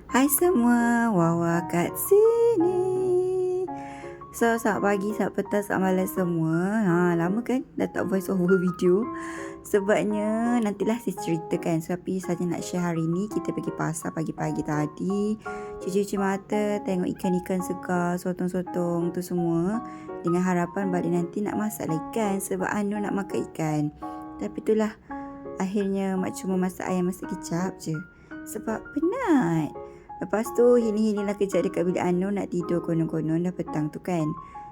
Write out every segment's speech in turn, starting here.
Hai semua, Wawa kat sini. Selamat pagi, selamat petang, selamat malam semua. Lama kan dah tak voice over video. Sebabnya nantilah saya ceritakan. Tapi saja nak share hari ni kita pergi pasar pagi-pagi tadi. Cuci-cuci mata, tengok ikan-ikan segar, sotong-sotong tu semua. Dengan harapan balik nanti nak masak lah ikan sebab Anu nak makan ikan. Tapi itulah, akhirnya mak cuma masak ayam masak kicap je. Sebab penat. Lepas tu hini-hini lah kejap dekat bilik Anu nak tidur konon-konon dah petang tu kan.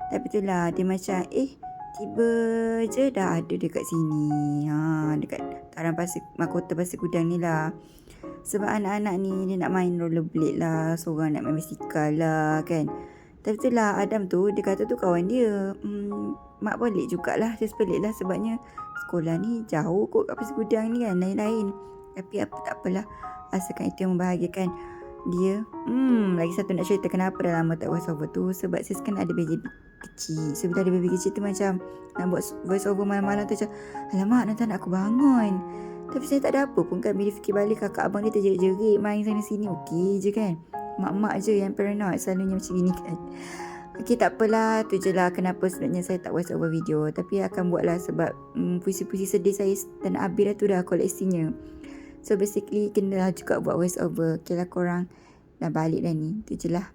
Tapi itulah dia macam tiba je dah ada dekat sini. Dekat taran pasir mahkota pasir gudang ni lah. Sebab anak-anak ni dia nak main rollerblade lah, seorang nak main basikal lah kan. Tapi itulah Adam tu dia kata tu kawan dia. Mak balik jugalah, just pelik lah sebabnya sekolah ni jauh kot kat pasir gudang ni kan, lain-lain. Tapi apa tak apalah, asalkan itu yang membahagiakan dia. Lagi satu nak cerita kenapa dah lama tak voice over tu. Sebab sis kan ada baby kecil. So bila ada baby kecil tu macam nak buat voice over malam-malam tu macam, alamak nanti nak aku bangun. Tapi saya tak ada apa pun kan. Bila fikir balik kakak abang dia terjerit-jerit main sana sini, okey je kan. Mak-mak je yang paranoid selalunya macam gini kan. Okey, tak apalah. Tu je lah kenapa sebenarnya saya tak voice over video. Tapi akan buatlah sebab puisi-puisi sedih saya dan Abir tu dah koleksinya. So basically kena lah juga buat voice over. Okay lah korang dah balik dah ni. Tu je lah.